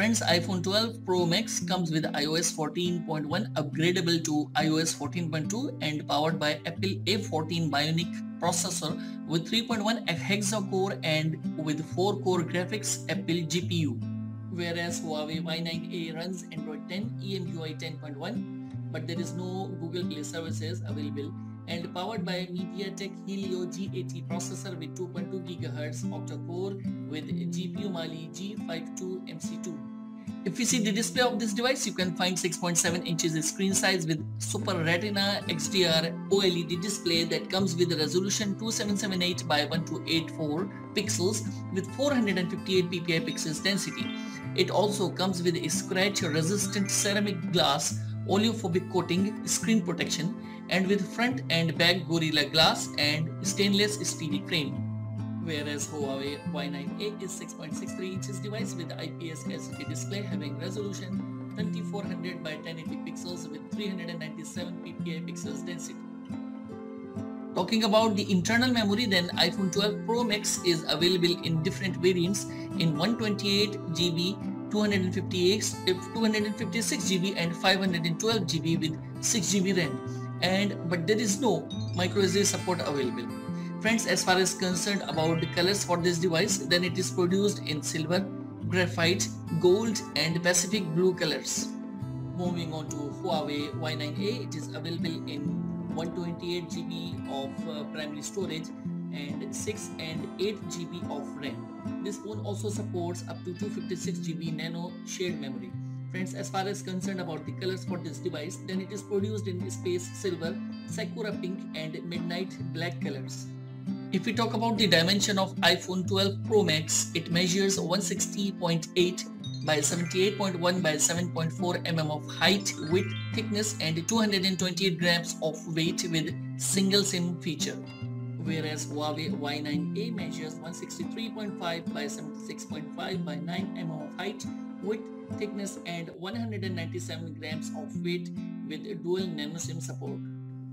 Friends, iPhone 12 Pro Max comes with iOS 14.1 upgradable to iOS 14.2 and powered by Apple A14 Bionic processor with 3.1 hexa-core and with 4-core graphics Apple GPU. Whereas Huawei Y9A runs Android 10 EMUI 10.1, but there is no Google Play services available, and powered by MediaTek Helio G80 processor with 2.2 GHz octa-core with GPU Mali G52MC2. If you see the display of this device, you can find 6.7 inches screen size with Super Retina XDR OLED display that comes with a resolution 2778 by 1284 pixels with 458 ppi pixels density. It also comes with a scratch-resistant ceramic glass oleophobic coating, screen protection, and with front and back Gorilla Glass and stainless steel frame. Whereas Huawei Y9A is 6.63 inches device with IPS LCD display having resolution 2400 by 1080 pixels with 397 ppi pixels density. Talking about the internal memory, then iPhone 12 Pro Max is available in different variants in 128GB, 256GB and 512GB with 6GB RAM, but there is no microSD support available. Friends, as far as concerned about the colors for this device, then it is produced in silver, graphite, gold and Pacific blue colors. Moving on to Huawei Y9A, it is available in 128GB of primary storage and 6 and 8GB of RAM. This phone also supports up to 256GB nano shared memory. Friends, as far as concerned about the colors for this device, then it is produced in space silver, sakura pink and midnight black colors. If we talk about the dimension of iPhone 12 Pro Max, it measures 160.8 by 78.1 by 7.4 mm of height, width, thickness and 228 grams of weight with single SIM feature. Whereas Huawei Y9A measures 163.5 by 76.5 by 9 mm of height, width, thickness and 197 grams of weight with dual nano SIM support.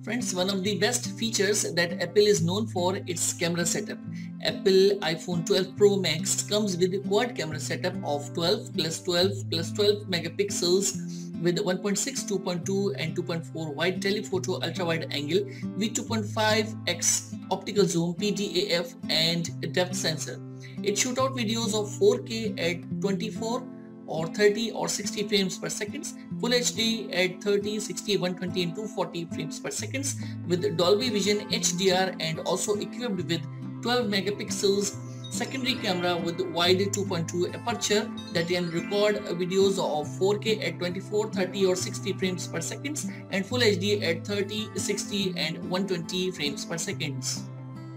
Friends, one of the best features that Apple is known for its camera setup. Apple iPhone 12 Pro Max comes with a quad camera setup of 12 plus 12 plus 12 megapixels with 1.6, 2.2 and 2.4 wide telephoto ultra-wide angle with 2.5x optical zoom, PDAF and depth sensor. It shoots out videos of 4K at 24 or 30 or 60 frames per second, Full HD at 30, 60, 120 and 240 frames per second with Dolby Vision HDR and also equipped with 12 megapixels secondary camera with wide 2.2 aperture that can record videos of 4K at 24, 30 or 60 frames per second and Full HD at 30, 60 and 120 frames per second.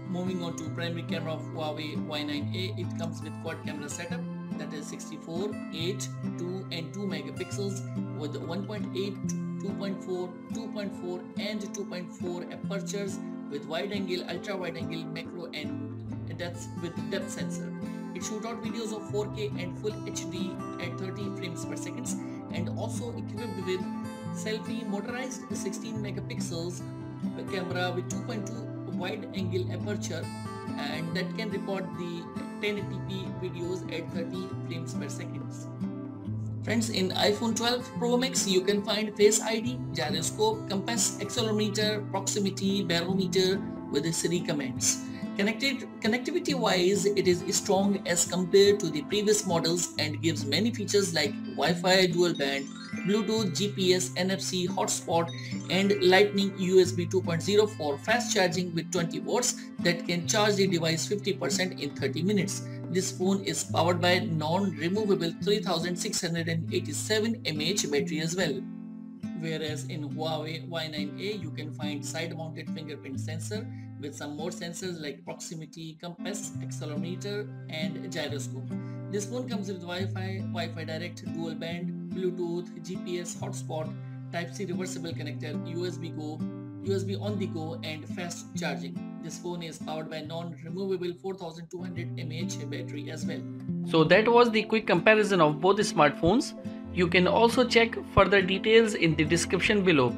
Moving on to primary camera of Huawei Y9A, it comes with quad camera setup that is 64, 8, 2 and 2 megapixels with 1.8, 2.4, 2.4 and 2.4 apertures with wide angle, ultra wide angle, macro and depth with depth sensor. It shoots out videos of 4K and Full HD at 30 frames per second and also equipped with selfie motorized 16 megapixels camera with 2.2 wide angle aperture and that can record the 1080p videos at 30 frames per second. Friends, in iPhone 12 Pro Max you can find Face ID, gyroscope, compass, accelerometer, proximity, barometer with the Siri commands. Connectivity wise, it is strong as compared to the previous models and gives many features like Wi-Fi dual band, Bluetooth, GPS, NFC, hotspot and Lightning USB 2.0 for fast charging with 20 watts that can charge the device 50% in 30 minutes. This phone is powered by non-removable 3687 mAh battery as well. Whereas in Huawei Y9A you can find side-mounted fingerprint sensor with some more sensors like proximity, compass, accelerometer and gyroscope. This phone comes with Wi-Fi direct, dual band, Bluetooth, GPS, hotspot, Type-C reversible connector, USB on the go and fast charging. This phone is powered by non-removable 4200 mAh battery as well. So that was the quick comparison of both smartphones. You can also check further details in the description below.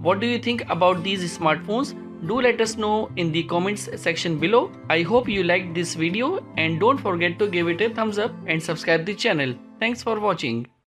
What do you think about these smartphones? Do let us know in the comments section below. I hope you liked this video and don't forget to give it a thumbs up and subscribe the channel. Thanks for watching.